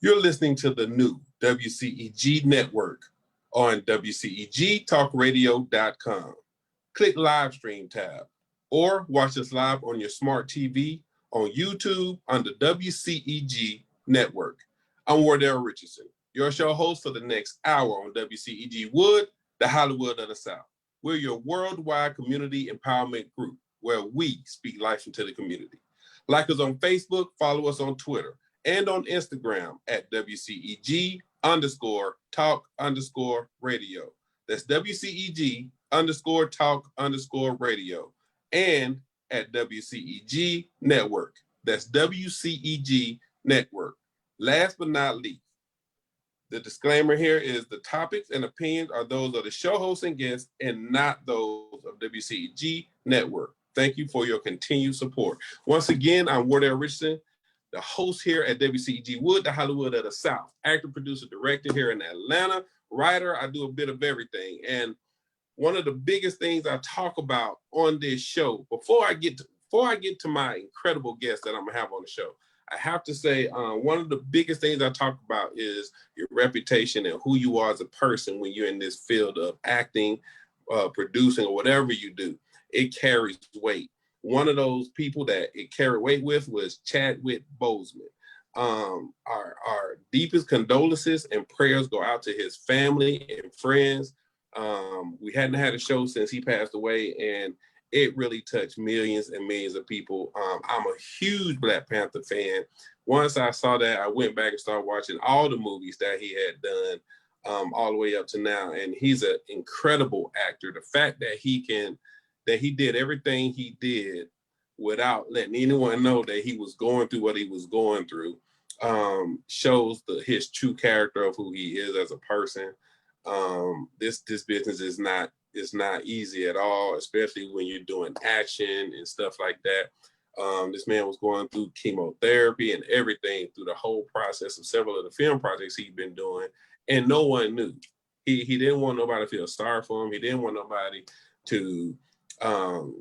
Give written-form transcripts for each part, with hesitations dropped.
You're listening to the new WCEG network on WCEGTalkRadio.com. Click live stream tab or watch us live on your smart TV on YouTube on the WCEG network. I'm Wardell Richardson, your show host for the next hour on WCEGWood, the Hollywood of the South. We're your worldwide community empowerment group where we speak life into the community. Like us on Facebook, follow us on Twitter, and on Instagram at WCEG_talk_radio. That's WCEG_talk_radio. And at WCEG Network. That's WCEG Network. Last but not least, the disclaimer here is the topics and opinions are those of the show hosts and guests and not those of WCEG Network. Thank you for your continued support. Once again, I'm Wardell Richardson, the host here at WCEGWood, the Hollywood of the South. Actor, producer, director here in Atlanta. Writer, I do a bit of everything. And one of the biggest things I talk about on this show, before I get to my incredible guest that I'm gonna have on the show, I have to say one of the biggest things I talk about is your reputation and who you are as a person when you're in this field of acting, producing, or whatever you do. It carries weight. One of those people that it carried weight with was Chadwick Boseman. Our deepest condolences and prayers go out to his family and friends. We hadn't had a show since he passed away, and it really touched millions and millions of people. I'm a huge Black Panther fan. Once I saw that, I went back and started watching all the movies that he had done all the way up to now, and he's an incredible actor. The fact that he did everything he did without letting anyone know that he was going through what he was going through shows his true character of who he is as a person. This business is not easy at all, especially when you're doing action and stuff like that. This man was going through chemotherapy and everything through the whole process of several of the film projects he'd been doing, and no one knew. He didn't want nobody to feel sorry for him. He didn't want nobody to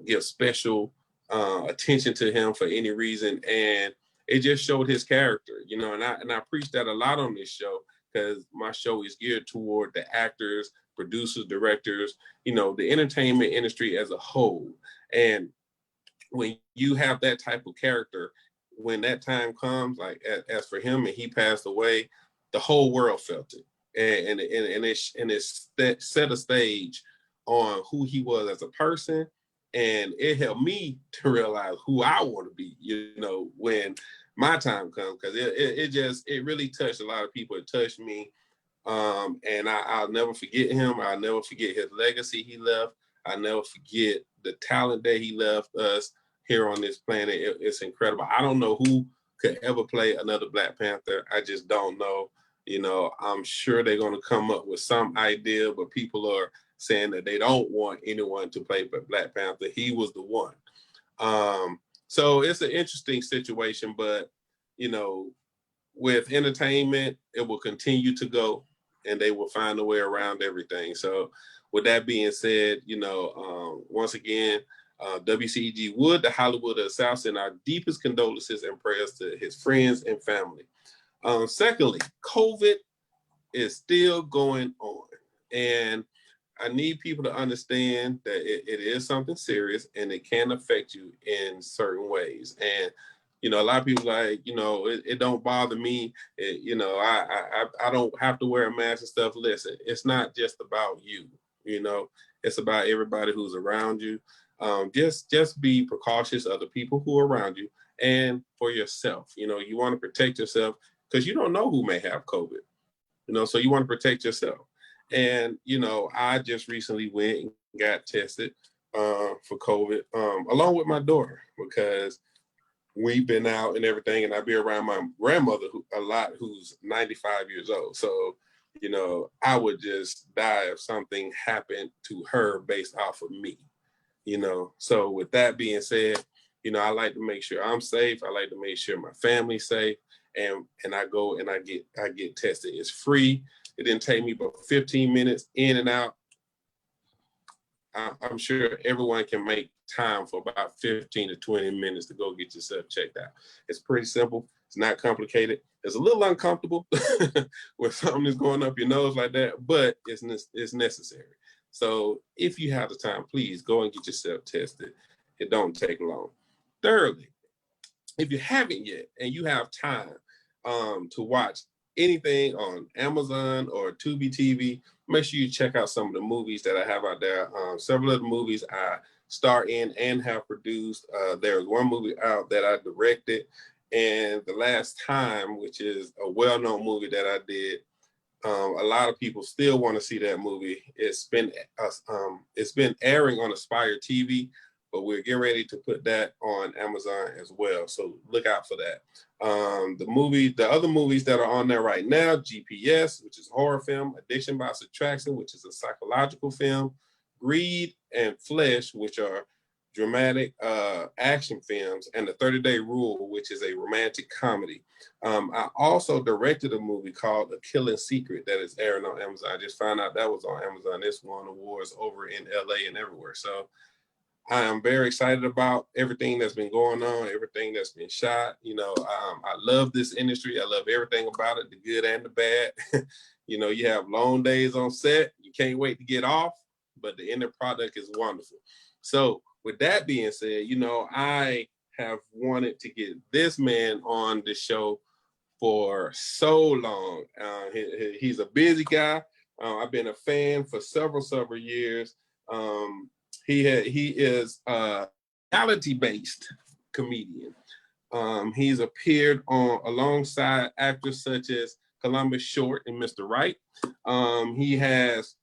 give special attention to him for any reason, and it just showed his character, you know. And I preach that a lot on this show because my show is geared toward the actors, producers, directors, you know, the entertainment industry as a whole. And when you have that type of character, when that time comes, like as for him and he passed away, the whole world felt it, and it set a stage on who he was as a person, and it helped me to realize who I want to be, you know, when my time comes, because it really touched a lot of people. It touched me, and I'll never forget him. I'll never forget his legacy he left. I'll never forget the talent that he left us here on this planet. It's incredible. I don't know who could ever play another Black Panther. I just don't know. You know, I'm sure they're going to come up with some idea, but people are saying that they don't want anyone to play Black Panther. He was the one. So it's an interesting situation, but, you know, with entertainment, it will continue to go, and they will find a way around everything. So with that being said, you know, once again, WCEGWood, the Hollywood of the South, send our deepest condolences and prayers to his friends and family. Secondly, COVID is still going on, and I need people to understand that it is something serious and it can affect you in certain ways. And, you know, a lot of people like, you know, it don't bother me. You know, I don't have to wear a mask and stuff. Listen, it's not just about you, you know, it's about everybody who's around you. Just be precautious of the people who are around you and for yourself. You know, you want to protect yourself because you don't know who may have COVID, you know, so you want to protect yourself. And, you know, I just recently went and got tested for COVID along with my daughter, because we've been out and everything, and I be around my grandmother a lot, who's 95 years old. So, you know, I would just die if something happened to her based off of me, you know. So with that being said, you know, I like to make sure I'm safe. I like to make sure my family's safe, and I go and I get tested. It's free. It didn't take me but 15 minutes in and out. I'm sure everyone can make time for about 15 to 20 minutes to go get yourself checked out. It's pretty simple. It's not complicated. It's a little uncomfortable when something is going up your nose like that, but it's necessary. So if you have the time, please go and get yourself tested. It don't take long. Thirdly, if you haven't yet and you have time to watch anything on Amazon or Tubi TV, make sure you check out some of the movies that I have out there. Several of the movies I star in and have produced. There's one movie out that I directed, and The Last Time, which is a well-known movie that I did. A lot of people still want to see that movie. It's been airing on Aspire TV, but we're getting ready to put that on Amazon as well. So look out for that. The other movies that are on there right now: GPS, which is a horror film; Addiction by Subtraction, which is a psychological film; Greed and Flesh, which are dramatic action films; and The 30-Day Rule, which is a romantic comedy. I also directed a movie called A Killing Secret that is airing on Amazon. I just found out that was on Amazon. It's won awards over in LA and everywhere. So I am very excited about everything that's been going on, everything that's been shot. I love this industry. I love everything about it, the good and the bad. You have long days on set. You can't wait to get off, but the end product is wonderful. So with that being said, I have wanted to get this man on the show for so long. He's a busy guy. I've been a fan for several years. He is a reality-based comedian. He's appeared alongside actors such as Columbus Short and Mr. Right. He has,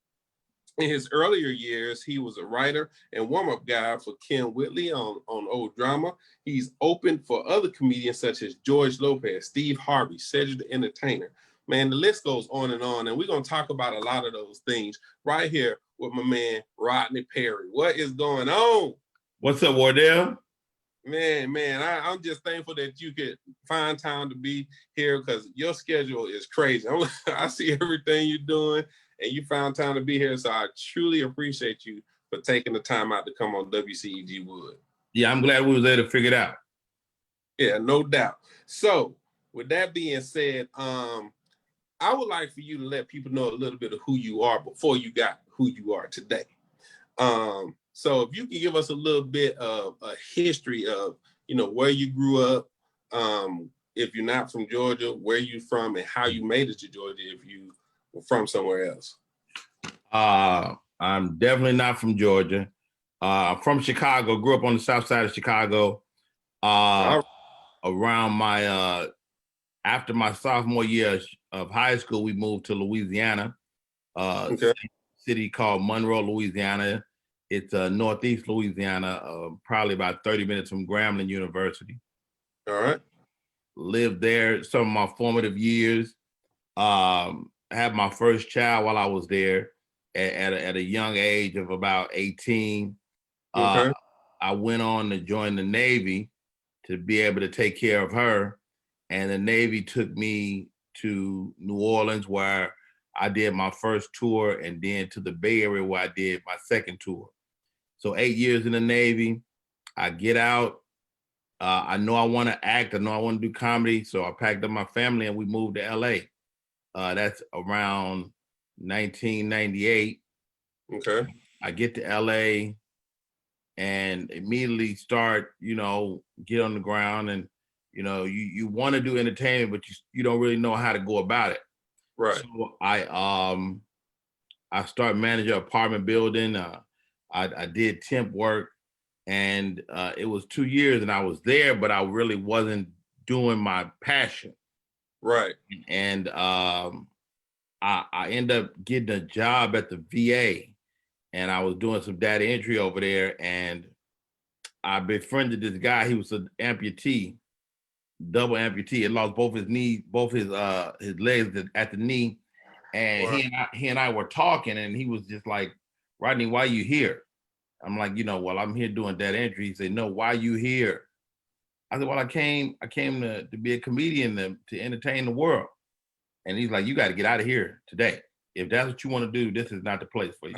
in his earlier years, he was a writer and warm-up guy for Ken Whitley on Old Drama. He's opened for other comedians such as George Lopez, Steve Harvey, Cedric the Entertainer. Man, the list goes on, and we're going to talk about a lot of those things right here with my man, Rodney Perry. What is going on? What's up, Wardell? Man, I'm just thankful that you could find time to be here because your schedule is crazy. I see everything you're doing, and you found time to be here, so I truly appreciate you for taking the time out to come on WCEG. Yeah, I'm glad we was there to figure it out. Yeah, no doubt. So, with that being said, I would like for you to let people know a little bit of who you are before you got who you are today. So if you can give us a little bit of a history of, where you grew up, if you're not from Georgia, where you from, and how you made it to Georgia if you were from somewhere else. I'm definitely not from Georgia. I'm from Chicago, grew up on the south side of Chicago. Around my after my sophomore year of high school, we moved to Louisiana, city called Monroe, Louisiana. It's northeast Louisiana, probably about 30 minutes from Grambling University. All right. Lived there some of my formative years. Had my first child while I was there at a young age of about 18. Okay. I went on to join the Navy to be able to take care of her. And the Navy took me to New Orleans, where I did my first tour, and then to the Bay Area, where I did my second tour. So 8 years in the Navy, I get out. I know I want to act. I know I want to do comedy. So I packed up my family and we moved to LA. That's around 1998. Okay. I get to LA and immediately start, get on the ground, and you want to do entertainment, but you don't really know how to go about it. Right. So I start managing an apartment building. I did temp work, and it was 2 years, and I was there, but I really wasn't doing my passion. Right. And I ended up getting a job at the VA, and I was doing some data entry over there, and I befriended this guy. He was an amputee, double amputee. He lost both his knees, both his legs at the knee. And wow. he and I were talking, and he was just like, "Rodney, why are you here?" I'm like, well, I'm here doing data entry. He said, "No, why are you here?" I said, "Well, I came to be a comedian to entertain the world." And he's like, "You got to get out of here today. If that's what you want to do, this is not the place for you."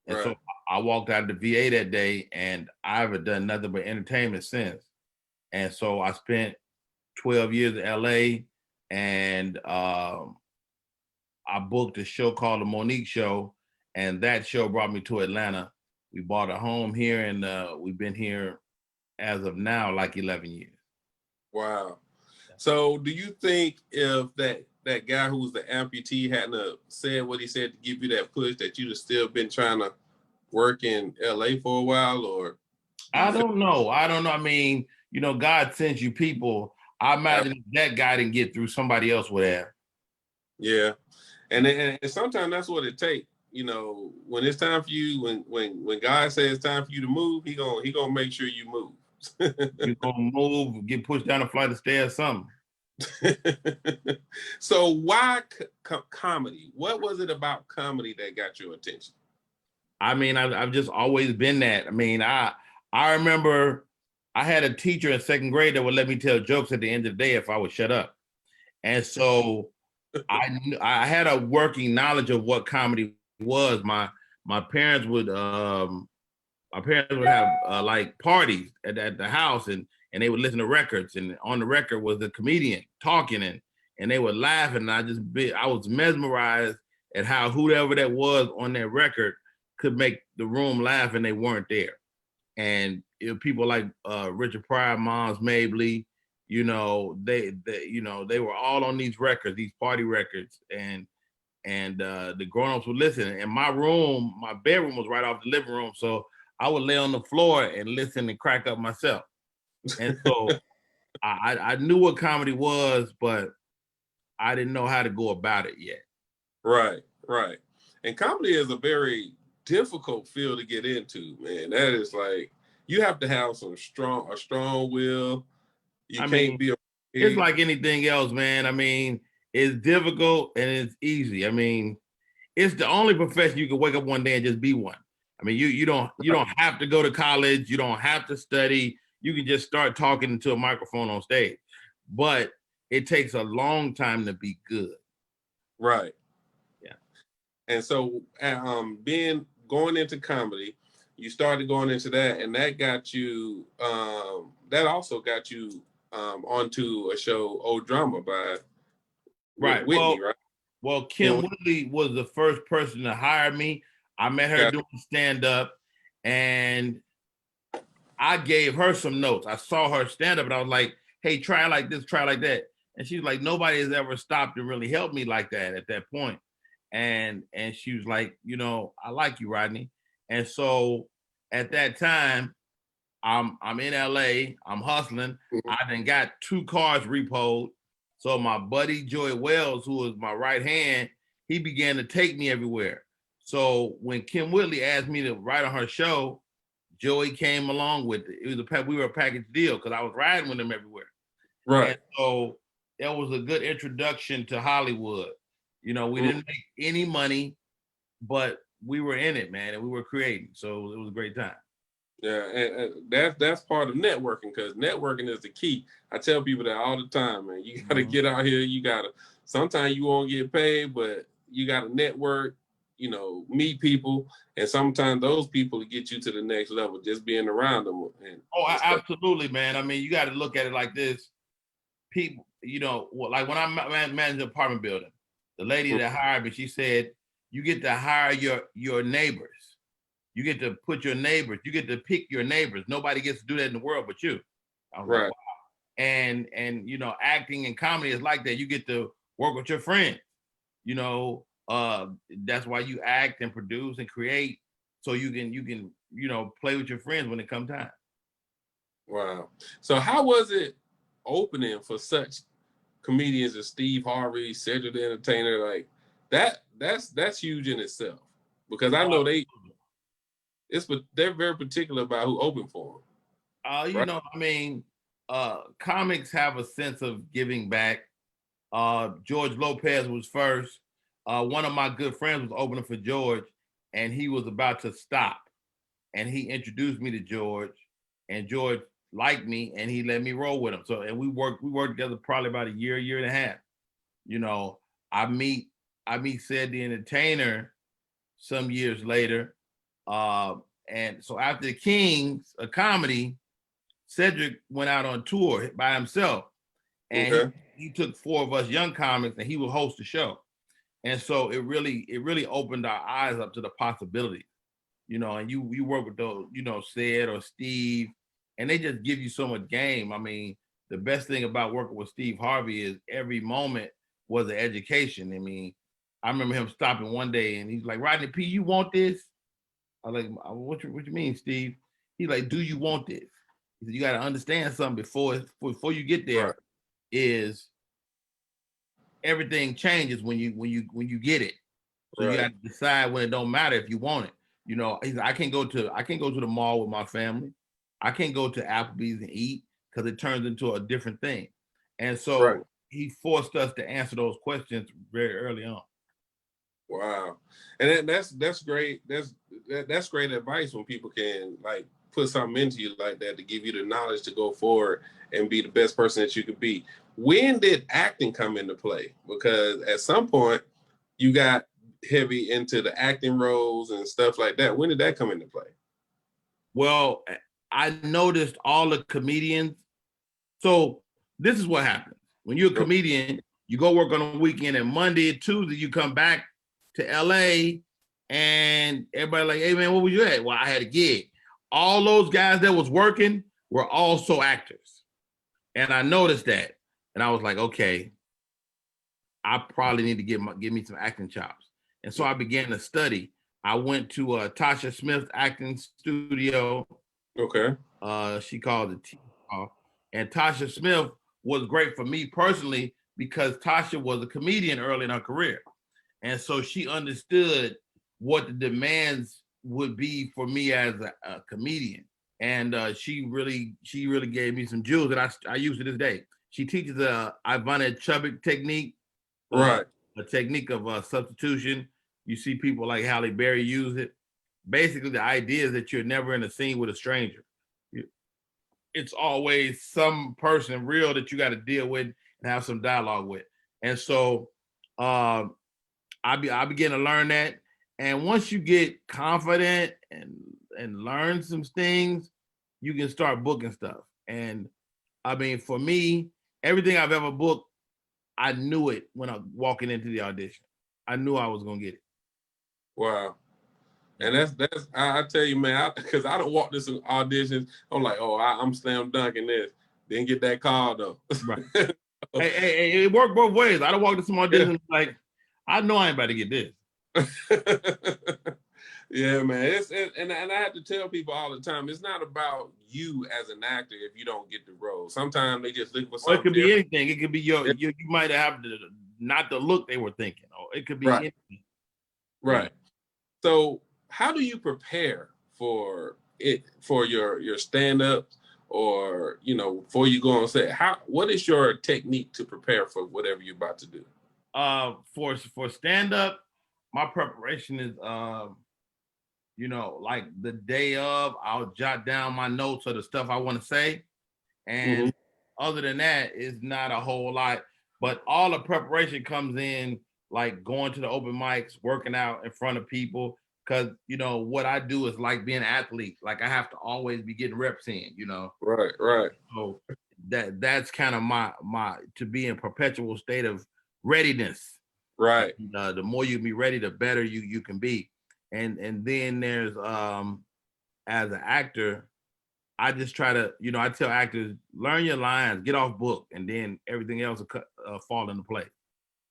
And so I walked out of the VA that day, and I haven't done nothing but entertainment since. And so I spent 12 years in LA, and I booked a show called The Monique Show, and that show brought me to Atlanta. We bought a home here, and we've been here as of now like 11 years. Wow. So do you think if that guy who was the amputee hadn't have said what he said to give you that push, that you'd have still been trying to work in LA for a while? Or I don't know. I mean, God sends you people. I imagine if that guy didn't get through, somebody else would have. Yeah. And sometimes that's what it takes. When it's time for you, when God says it's time for you to move, he gonna make sure you move. You're gonna move, get pushed down a flight of stairs, something. So why comedy? What was it about comedy that got your attention? I mean, I've just always been that. I mean, I remember I had a teacher in second grade that would let me tell jokes at the end of the day if I would shut up. And so I had a working knowledge of what comedy was. My parents would have like parties at the house, and they would listen to records, and on the record was the comedian talking, and they would laugh, and I was mesmerized at how whoever that was on that record could make the room laugh, and they weren't there. And people like Richard Pryor, Mons Mabley, they were all on these records, these party records, and the grown-ups would listen. And my bedroom was right off the living room, so I would lay on the floor and listen and crack up myself. And so I knew what comedy was, but I didn't know how to go about it yet. Right. And comedy is a very difficult field to get into, man. That is like, you have to have a strong will. It's like anything else, man. I mean, it's difficult and it's easy. I mean, it's the only profession you can wake up one day and just be one. I mean, you don't have to go to college. You don't have to study. You can just start talking into a microphone on stage. But it takes a long time to be good. Right. Yeah. And so going into comedy, you started going into that, and that got you that also got you onto a show, Old Drama by Whitney, right? Well, Kim Whitley was the first person to hire me. I met her doing stand-up, and I gave her some notes. I saw her stand-up, and I was like, hey, try like this, try like that. And she's like, nobody has ever stopped and really helped me like that at that point. And she was like, I like you, Rodney. And so at that time, I'm in LA, I'm hustling. I then got 2 cars repoed. So my buddy Joey Wells, who was my right hand, he began to take me everywhere. So when Kim Whitley asked me to write on her show, Joey came along with it. We were a package deal because I was riding with him everywhere. Right. And so it was a good introduction to Hollywood. We didn't make any money, but we were in it, man, and we were creating. So it was a great time. Yeah, and that's part of networking, because networking is the key. I tell people that all the time, man. You got to get out here. Sometimes you won't get paid, but you got to network, meet people. And sometimes those people get you to the next level, just being around them. Absolutely, man. I mean, you got to look at it like this. People, like when I managed an apartment building, the lady that hired me, she said, you get to hire your neighbors. You get to put your neighbors, you get to pick your neighbors. Nobody gets to do that in the world but you. I was like, wow. And acting and comedy is like that. You get to work with your friends. That's why you act and produce and create, so you can play with your friends when it comes time. Wow. So how was it opening for such comedians as Steve Harvey, Cedric the Entertainer? Like that's huge in itself, because I know they're very particular about who opened for them. Right? Comics have a sense of giving back. George Lopez was first. One of my good friends was opening for George, and he was about to stop. And he introduced me to George, and George liked me, and he let me roll with him. So, and we worked together probably about a year and a half. I meet Ced the Entertainer some years later. And so after the Kings of Comedy, Cedric went out on tour by himself. And Okay. he took 4 of us young comics and he would host the show. And so it really opened our eyes up to the possibility, and you work with those, Sid or Steve, and they just give you so much game. I mean, the best thing about working with Steve Harvey is every moment was an education. I mean, I remember him stopping one day and he's like, Rodney P, you want this? I was like, what you mean, Steve? He's like, do you want this? He said, you got to understand something before you get there. Right. Is everything changes when you get it. So you got to decide when it don't matter if you want it. He said, I can't go to the mall with my family. I can't go to Applebee's and eat because it turns into a different thing. And so he forced us to answer those questions very early on. Wow. And that's great. That's great advice when people can like put something into you like that to give you the knowledge to go forward and be the best person that you could be. When did acting come into play? Because at some point you got heavy into the acting roles and stuff like that. When did that come into play? Well, I noticed all the comedians. So this is what happens. When you're a comedian, you go work on a weekend, and Monday and Tuesday you come back to LA and everybody like, hey man, what was you at? Well, I had a gig. All those guys that was working were also actors. And I noticed that. And I was like, okay, I probably need to give me some acting chops. And so I began to study. I went to Tasha Smith's acting studio. Okay. She called it T. And Tasha Smith was great for me personally because Tasha was a comedian early in her career. And so she understood what the demands would be for me as a comedian. And she really gave me some jewels that I use to this day. She teaches the Ivana Chubbuck technique, Right. a technique of substitution. You see people like Halle Berry use it. Basically, the idea is that you're never in a scene with a stranger. It's always some person real that you got to deal with and have some dialogue with. And so I began to learn that. And once you get confident and learn some things, you can start booking stuff. And I mean, for me, everything I've ever booked, I knew it when I was walking into the audition. I knew I was gonna get it. Wow. And that's I tell you, man, because I don't walk this auditions. I'm like, oh, I'm slam dunking this. Didn't get that call though. Right. hey, it worked both ways. I don't walk to some auditions like, I know I ain't about to get this. Yeah, man. And I have to tell people all the time, it's not about you as an actor if you don't get the role. Sometimes they just look for something. Or it could be anything. It could be you might have not the look they were thinking. Or it could be anything. Right. So how do you prepare for your stand-ups or before you go on set? What is your technique to prepare for whatever you're about to do? For stand-up, my preparation is like the day of, I'll jot down my notes of the stuff I want to say. And other than that, it's not a whole lot. But all the preparation comes in like going to the open mics, working out in front of people. Because what I do is like being an athlete. Like I have to always be getting reps in. Right. So that's kind of my to be in perpetual state of readiness. Right. And, the more you be ready, the better you can be. And then there's as an actor, I just try to I tell actors, learn your lines, get off book, and then everything else will fall into place.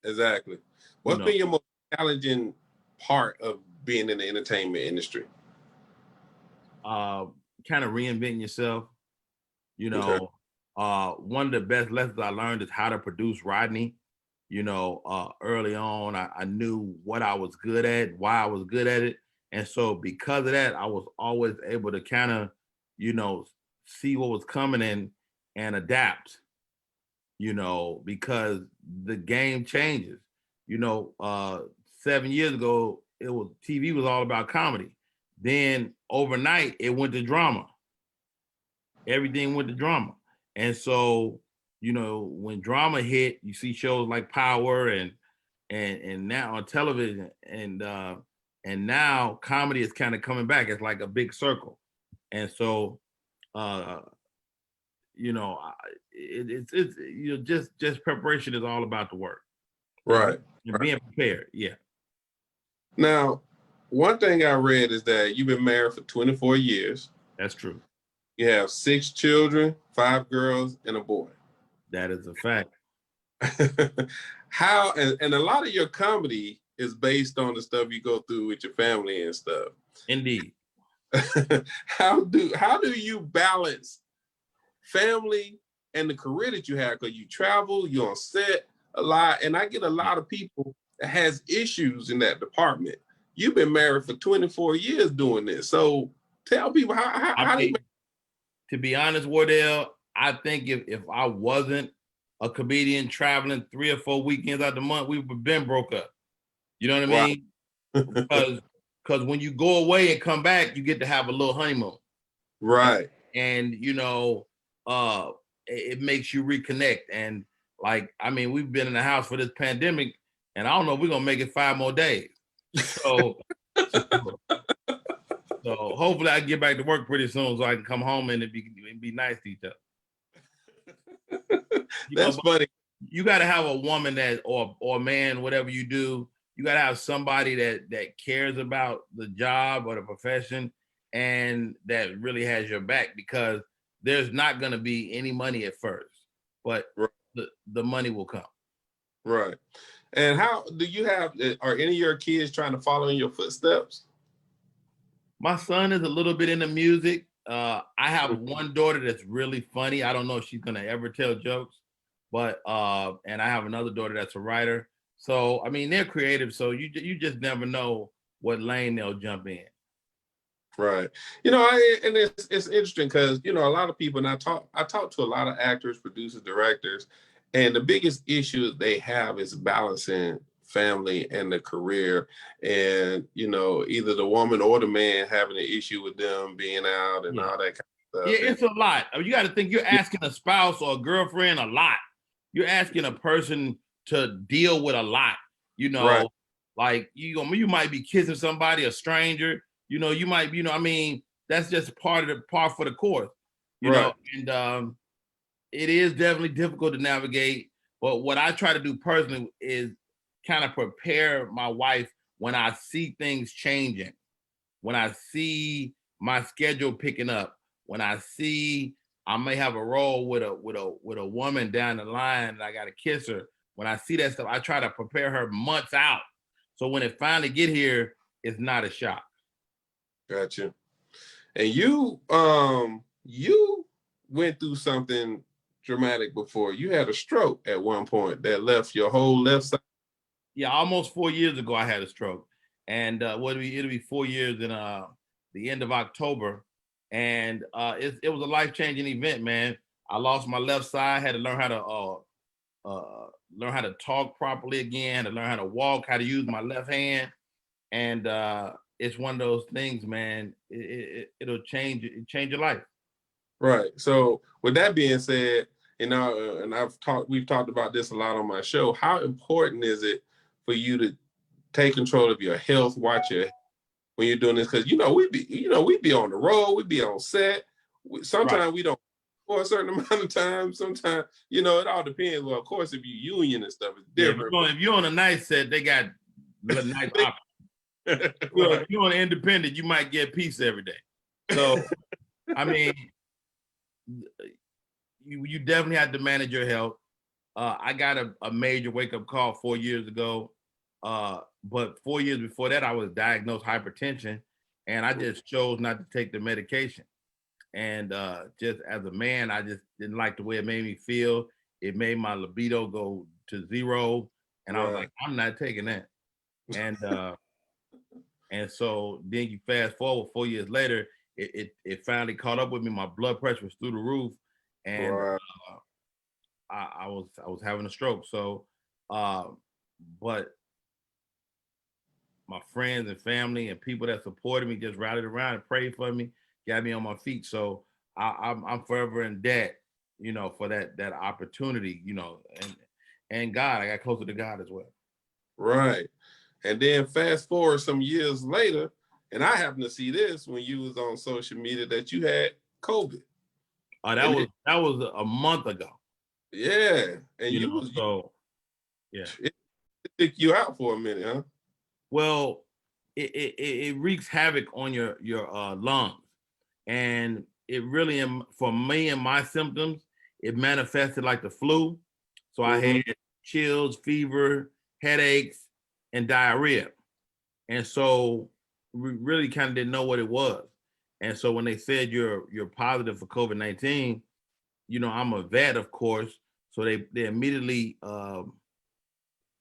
Exactly. What's been your most challenging part of being in the entertainment industry? Kind of reinventing yourself. One of the best lessons I learned is how to produce Rodney. Early on, I knew what I was good at, why I was good at it. And so because of that, I was always able to kind of, see what was coming and adapt, because the game changes. 7 years ago, TV was all about comedy. Then overnight, it went to drama. Everything went to drama. And so, when drama hit, you see shows like Power and now on television and now comedy is kind of coming back. It's like a big circle. And so it's just preparation is all about the work. Right. And being prepared. Yeah. Now, one thing I read is that you've been married for 24 years. That's true. You have 6 children, 5 girls and a boy. That is a fact. How and a lot of your comedy is based on the stuff you go through with your family and stuff. Indeed. How do you balance family and the career that you have? Because you travel, you're on set a lot, and I get a lot of people that has issues in that department. You've been married for 24 years doing this, so tell people how do you. To be honest, Wardell, I think if I wasn't a comedian traveling 3 or 4 weekends out the month, we would have been broke up. You know what I mean? Because when you go away and come back, you get to have a little honeymoon. Right. And it makes you reconnect. And we've been in the house for this pandemic, and I don't know if we're gonna make it 5 more days. So hopefully I can get back to work pretty soon so I can come home and be nice to each other. That's funny. You got to have a woman or a man, whatever you do, you got to have somebody that cares about the job or the profession and that really has your back, because there's not going to be any money at first, but the money will come. Right. And how do you are any of your kids trying to follow in your footsteps? My son is a little bit into music. I have one daughter that's really funny. I don't know if she's going to ever tell jokes, but and I have another daughter that's a writer. So, I mean, they're creative. So you just never know what lane they'll jump in. Right. And it's interesting because, a lot of people, and I talk to a lot of actors, producers, directors, and the biggest issue they have is balancing family and the career, and either the woman or the man having an issue with them being out and all that kind of stuff. Yeah, it's a lot. You got to think you're asking a spouse or a girlfriend a lot. You're asking a person to deal with a lot. Right. Like you might be kissing somebody, a stranger. You might, that's just par for the course. You know, and it is definitely difficult to navigate. But what I try to do personally is kind of prepare my wife when I see things changing, when I see my schedule picking up, when I see I may have a role with a woman down the line and I got to kiss her. When I see that stuff, I try to prepare her months out. So when it finally get here, it's not a shock. Gotcha. And you went through something dramatic before. You had a stroke at one point that left your whole left side. Yeah, almost 4 years ago I had a stroke, and it'll be 4 years in the end of October, and it was a life-changing event, man. I lost my left side, had to learn how to talk properly again, had to learn how to walk, how to use my left hand, and it's one of those things, man. It'll change your life. Right. So with that being said, and we've talked about this a lot on my show. How important is it for you to take control of your health, watch when you're doing this? Because we be on the road, we be on set. Sometimes we don't for a certain amount of time. Sometimes it all depends. Well, of course, if you union and stuff, it's different. Yeah, if you're on a night set, they got the night option. Right. If you're on independent, you might get pizza every day. So, I mean, you definitely have to manage your health. I got a major wake-up call 4 years ago. But 4 years before that, I was diagnosed hypertension, and I just chose not to take the medication. And just as a man, I just didn't like the way it made me feel. It made my libido go to zero. And I was like, I'm not taking that. And and so then you fast forward 4 years later, it finally caught up with me. My blood pressure was through the roof, and I was having a stroke. So, but my friends and family and people that supported me just rallied around and prayed for me, got me on my feet. So I'm forever in debt, for that opportunity, and God, I got closer to God as well. Right. And then fast forward some years later, and I happened to see this when you was on social media that you had COVID. That was a month ago. Yeah, and You you know, was so yeah. it took you out for a minute, huh? Well, it wreaks havoc on your lungs, and it really for me and my symptoms, it manifested like the flu. So I Mm-hmm. had chills, fever, headaches, and diarrhea. And so we really kind of didn't know what it was. And so when they said you're positive for COVID-19, I'm a vet, of course. So they immediately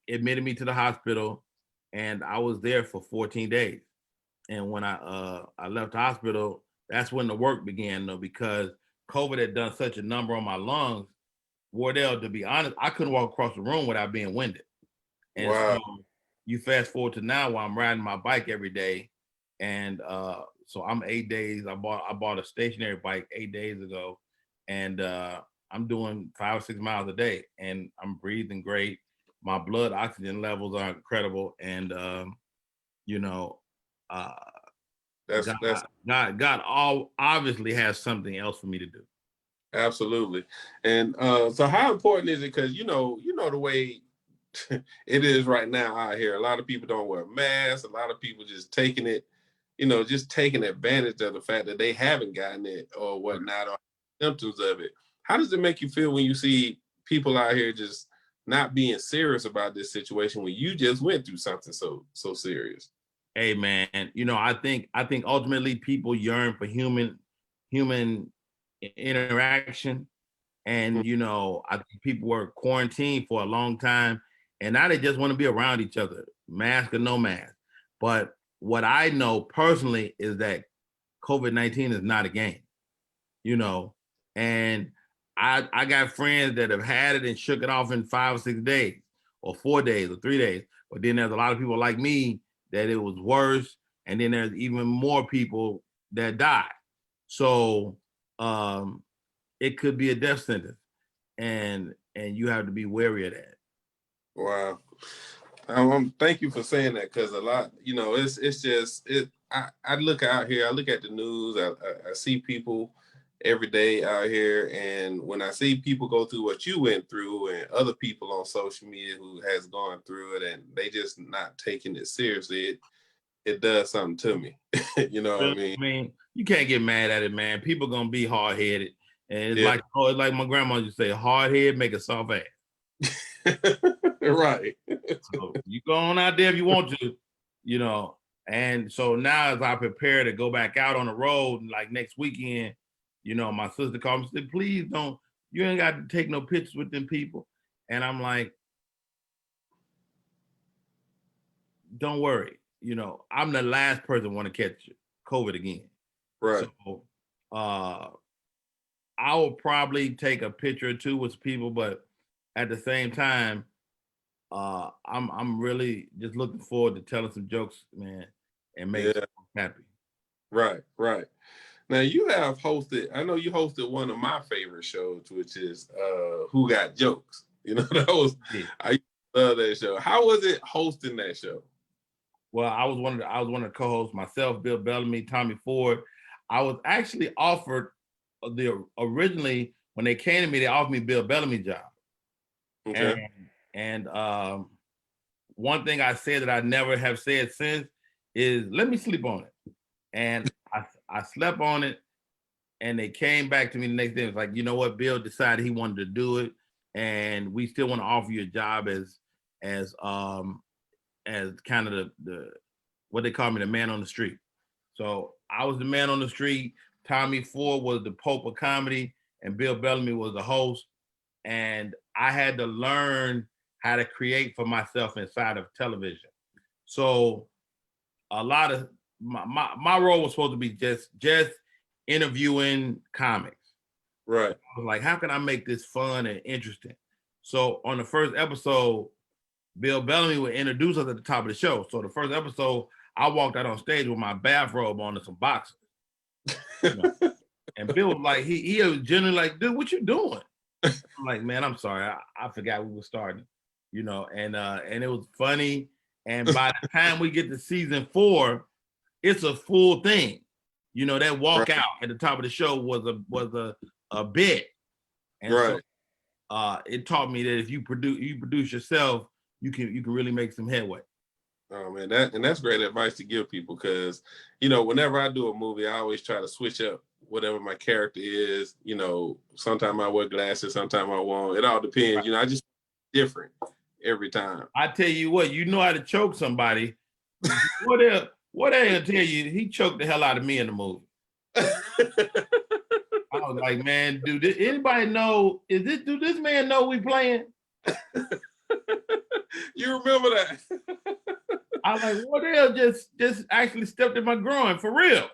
admitted me to the hospital, and I was there for 14 days. And when I left the hospital, that's when the work began, though, because COVID had done such a number on my lungs. Wardell, to be honest, I couldn't walk across the room without being winded. And Wow. so you fast forward to now where I'm riding my bike every day. And so I'm 8 days. I bought a stationary bike 8 days ago. And I'm doing 5 or 6 miles a day. And I'm breathing great. My blood oxygen levels are incredible. And you know, uh That's God all obviously has something else for me to do. absolutely. And so how important is it? Because you know the way it is right now out here. A lot of people don't wear masks. A lot of people just taking it, just taking advantage of the fact that they haven't gotten it or whatnot, or symptoms of it. How does it make you feel when you see people out here just not being serious about this situation when you just went through something so serious? Hey man, I think ultimately people yearn for human interaction. And I think people were quarantined for a long time, and now they just want to be around each other, mask or no mask. But what I know personally is that COVID-19 is not a game, you know, and I got friends that have had it and shook it off in 5 or 6 days, or 4 days, or 3 days. But then there's a lot of people like me that it was worse, and then there's even more people that died. So it could be a death sentence, and you have to be wary of that. Wow. Thank you for saying that, because a lot, it's just it. I look out here, I look at the news, I see people every day out here, and when I see people go through what you went through, and other people on social media who has gone through it, and they just not taking it seriously, it does something to me. You know what I Really? mean? I mean, you can't get mad at it, man. People gonna be hard headed, and Yeah. it's like my grandma used to say, hard head make a soft ass. Right. So you go on out there if you want to, you know. And so now, as I prepare to go back out on the road, like next weekend, my sister called me and said, "Please don't. You ain't got to take no pictures with them people." And I'm like, "Don't worry. I'm the last person want to catch COVID again." Right. So uh, I will probably take a picture or two with people, but at the same time, I'm really just looking forward to telling some jokes, man, and making Yeah. some happy. Right. Right. Now you have hosted. I know you hosted one of my favorite shows, which is "Who Got Jokes." That was Yeah. I love that show. How was it hosting that show? Well, I was one of the co-hosts myself, Bill Bellamy, Tommy Ford. I was actually offered originally when they came to me, they offered me Bill Bellamy job, Okay. and one thing I said that I never have said since is let me sleep on it, and I slept on it. And they came back to me the next day. It was like, you know what? Bill decided he wanted to do it, and we still want to offer you a job as kind of the what they call me, the man on the street. So I was the man on the street. Tommy Ford was the Pope of comedy, and Bill Bellamy was the host. And I had to learn how to create for myself inside of television. So a lot of my role was supposed to be just interviewing comics. Right. I was like, how can I make this fun and interesting? So on the first episode, Bill Bellamy would introduce us at the top of the show. So the first episode, I walked out on stage with my bathrobe on and some boxers. And Bill was like, he was genuinely like, dude, what you doing? I'm like, man, I'm sorry. I forgot we were starting, and it was funny. And by the time we get to season 4, it's a full thing. That Right. walkout at the top of the show was a bit. And Right. so it taught me that if you produce yourself, you can really make some headway. Oh man, that's great advice to give people, because whenever I do a movie, I always try to switch up whatever my character is. Sometimes I wear glasses, sometimes I won't. It all depends. Right. I just different every time. I tell you what, you know how to choke somebody. What they tell you? He choked the hell out of me in the movie. I was like, man, anybody know? Do this man know we playing? You remember that? I was like, Wardell just actually stepped in my groin for real.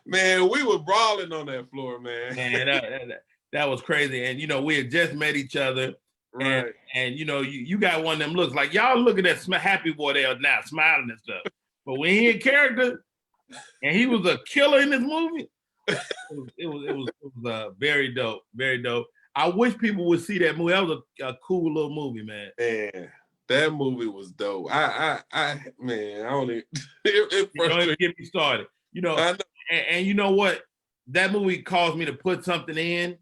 Man, we were brawling on that floor, man. Man, that was crazy. And we had just met each other. Right. And you got one of them looks like y'all looking at happy Wardell now, smiling and stuff. But when he in character and he was a killer in this movie, it was very dope, very dope. I wish people would see that movie. That was a cool little movie, man. Man, that movie was dope. I don't even. It don't even get me started. And you know what? That movie caused me to put something in.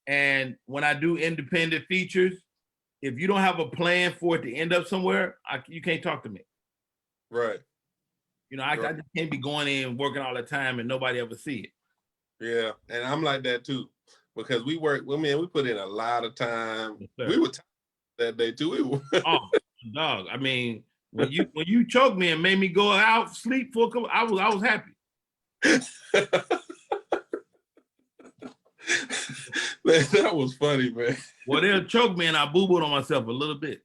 And when I do independent features, if you don't have a plan for it to end up somewhere, you can't talk to me. Right. I just can't be going in working all the time and nobody ever see it. Yeah, and I'm like that too, because we put in a lot of time. Yes, we were tired that day too. Oh, dog! I mean, when you choked me and made me go out sleep for a couple, I was happy. Man, that was funny, man. Well, they'll choke me and I boo-booed on myself a little bit.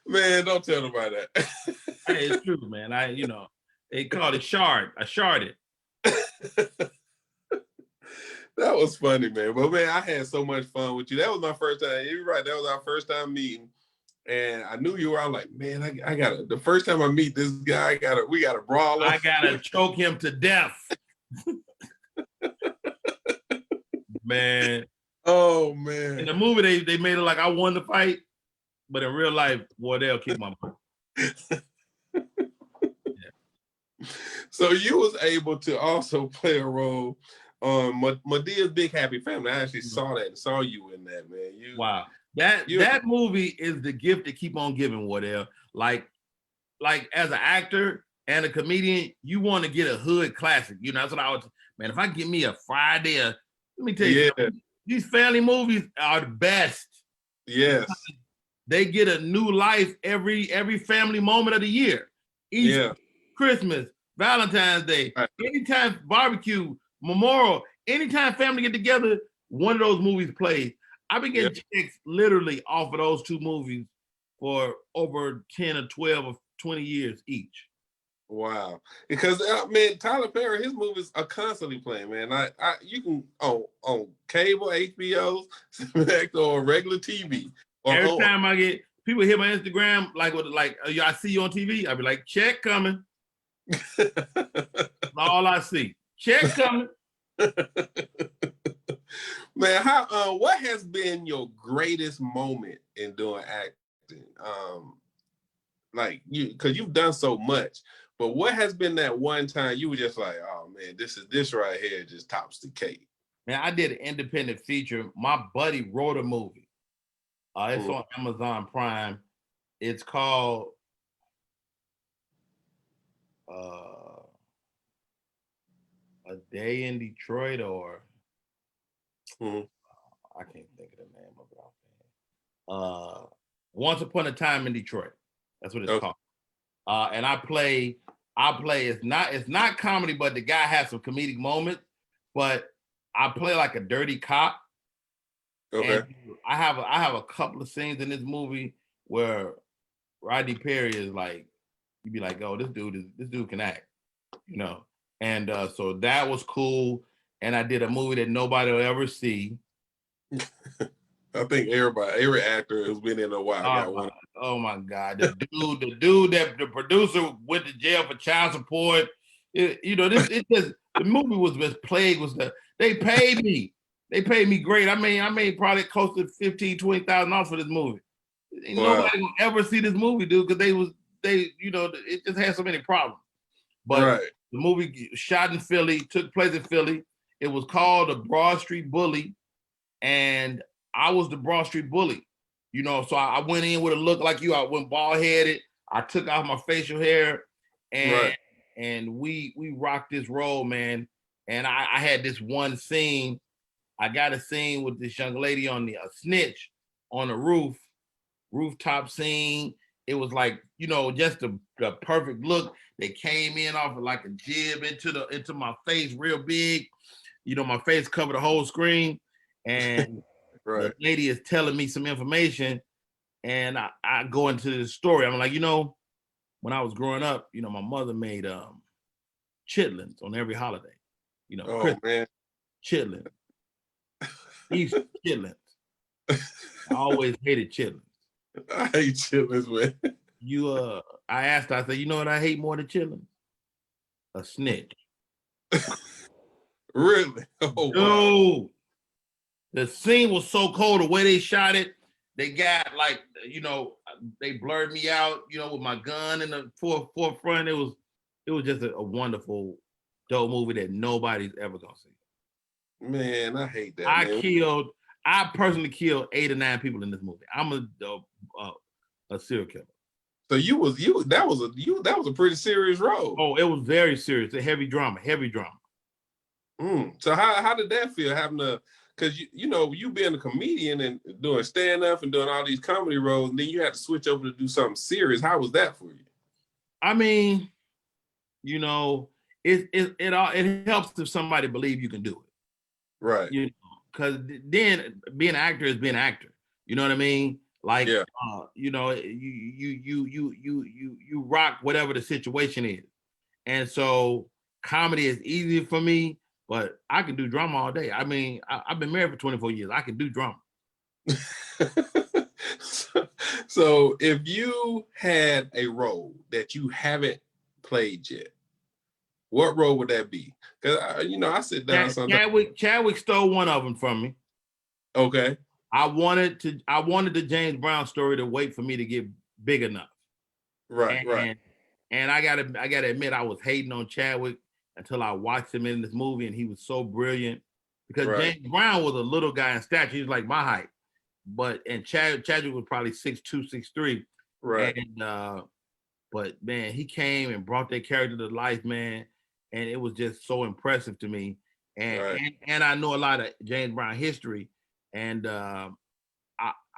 Man, don't tell nobody that. Hey, it's true, man. They called it shard. I sharded. That was funny, man. But man, I had so much fun with you. That was my first time. You're right. That was our first time meeting. And I knew you were. I was like, man, I gotta. The first time I meet this guy, we gotta brawl. I gotta choke him to death, man. Oh man! In the movie, they made it like I won the fight, but in real life, Wardell kicked my butt. Yeah. So you was able to also play a role on Madea's Big Happy Family. I actually saw that and saw you in that, man. Wow. That movie is the gift that keep on giving, Wardell. Like as an actor and a comedian, you want to get a hood classic. That's what I was, man, if I get me a Friday, let me tell you, these family movies are the best. Yes. They get a new life every family moment of the year. Easter, Christmas, Valentine's Day, anytime barbecue, Memorial, anytime family get together, one of those movies plays. I've been getting checks literally off of those two movies for over 10 or 12 or 20 years each. Wow. Because man, Tyler Perry, his movies are constantly playing, man. You can on cable, HBO, or regular TV. Every time I get people hit my Instagram, I see you on TV, I'll be like, check coming. All I see. Check coming. Man, what has been your greatest moment in doing acting? Because you've done so much, but what has been that one time you were just like, oh man, this right here just tops the cake? Man, I did an independent feature. My buddy wrote a movie. It's on Amazon Prime. It's called A Day in Detroit, or I can't think of the name of it. Once Upon a Time in Detroit. That's what it's called. And I play. It's not comedy, but the guy has some comedic moments. But I play like a dirty cop. Okay. And I have a couple of scenes in this movie where Rodney Perry is like, you'd be like, oh, this dude can act, And so that was cool. And I did a movie that nobody will ever see. I think every actor who's been in a while got one. Oh my God. The dude that the producer went to jail for child support. The movie was just plagued with stuff. They paid me. They paid me great. I made probably close to $15,000-$20,000 for this movie. Nobody will ever see this movie, dude, because it just had so many problems. But Right. the movie shot in Philly, took place in Philly. It was called The Broad Street Bully, and I was the Broad Street Bully. You know, so I went in with a look like you. I went bald headed. I took off my facial hair, and we rocked this role, man. And I had this one scene. I got a scene with this young lady on a snitch on the rooftop scene. It was like, you know, just the perfect look. They came in off of like a jib into my face real big. You know, my face covered the whole screen. And the lady is telling me some information. And I go into the story. I'm like, you know, when I was growing up, you know, my mother made chitlins on every holiday. You know, Christmas, chitlins. Easter, chitlins. I always hated chitlins. I hate chitlins, man. I asked her, I said, you know what I hate more than chitlins? A snitch. Really? Oh, Dude, wow. the scene was so cold. The way they shot it, they got like, you know, they blurred me out, you know, with my gun in the forefront. It was just a wonderful, dope movie that nobody's ever gonna see. Man, I hate that. I personally killed 8 or 9 people in this movie. I'm a serial killer. So that was a pretty serious role. Oh, it was very serious. A heavy drama. So how did that feel, having to, because you know, you being a comedian and doing stand-up and doing all these comedy roles, and then you had to switch over to do something serious. How was that for you? I mean, you know, it helps if somebody believe you can do it. Right. You know, because then being an actor is being an actor. You know what I mean? Like, you know, you rock whatever the situation is. And so comedy is easy for me, but I can do drama all day. I mean, I've been married for 24 years. I can do drama. So if you had a role that you haven't played yet, what role would that be? Because you know, I sit down sometimes. Chadwick stole one of them from me. Okay. I wanted the James Brown story to wait for me to get big enough. Right. And I gotta admit, I was hating on Chadwick until I watched him in this movie, and he was so brilliant. Because James Brown was a little guy in stature; he was like my height, and Chadwick was probably 6'2", 6'3". Right. And but man, he came and brought that character to life, man, and it was just so impressive to me. And I know a lot of James Brown history, and I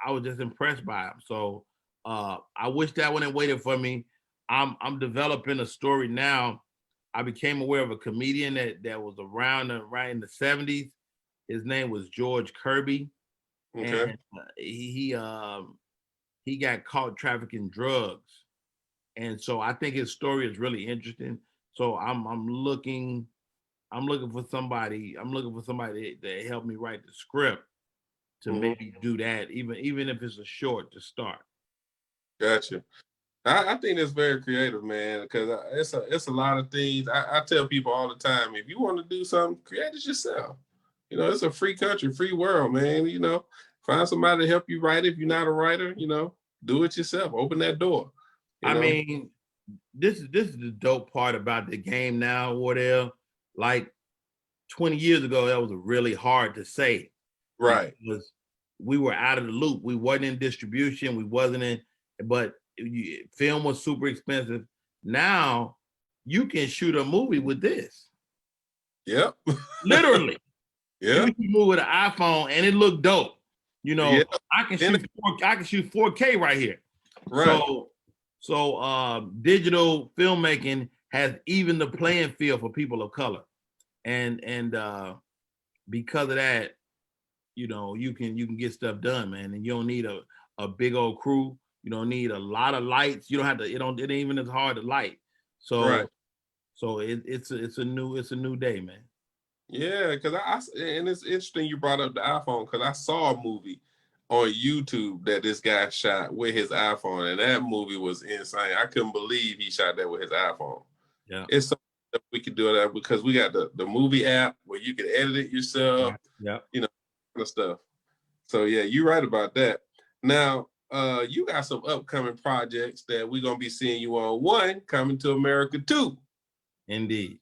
was just impressed by him. So I wish that one had waited for me. I'm developing a story now. I became aware of a comedian that was around right in the 70s. His name was George Kirby. Okay. And he got caught trafficking drugs. And so I think his story is really interesting. So I'm looking for somebody to help me write the script to maybe do that, even if it's a short to start. Gotcha. I think that's very creative, man, because it's a lot of things. I tell people all the time, if you want to do something, create it yourself. You know, it's a free country, free world, man. You know, find somebody to help you write it. If you're not a writer, you know, do it yourself. Open that door. I mean, this is the dope part about the game now, Wardell. Like 20 years ago, that was really hard to say. Right. Because we were out of the loop. We wasn't in distribution. We wasn't in, but film was super expensive. Now you can shoot a movie with this. Yep. Literally. Yeah. You can move with an iPhone and it looked dope. You know, I can shoot 4K right here. Right. So digital filmmaking has evened the playing field for people of color. And because of that, you know, you can get stuff done, man. And you don't need a big old crew. You don't need a lot of lights. You don't have to. It ain't even as hard to light. So it's a new day, man. Yeah, because and it's interesting you brought up the iPhone, because I saw a movie on YouTube that this guy shot with his iPhone, and that movie was insane. I couldn't believe he shot that with his iPhone. Yeah, it's something that we could do that because we got the movie app where you can edit it yourself. Yeah, you know, kind of stuff. So yeah, you're right about that. Now, you got some upcoming projects that we're gonna be seeing you on. One, Coming to America 2. Indeed.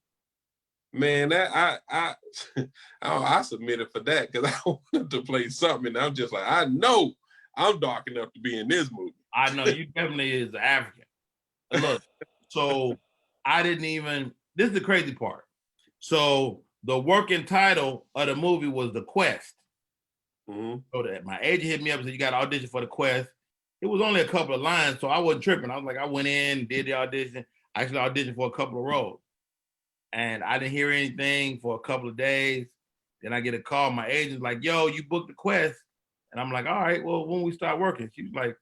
Man, that I submitted for that because I wanted to play something, and I'm just like, I know I'm dark enough to be in this movie. I know you definitely is African. Look, so I didn't even. This is the crazy part. So the working title of the movie was The Quest. Mm-hmm. So that my agent hit me up and said, "You got to audition for The Quest." It was only a couple of lines, so I wasn't tripping. I was like, I went in, did the audition. I actually auditioned for a couple of roles, and I didn't hear anything for a couple of days. Then I get a call. My agent's like, "Yo, you booked The Quest," and I'm like, "All right, well, when we start working?" She was like,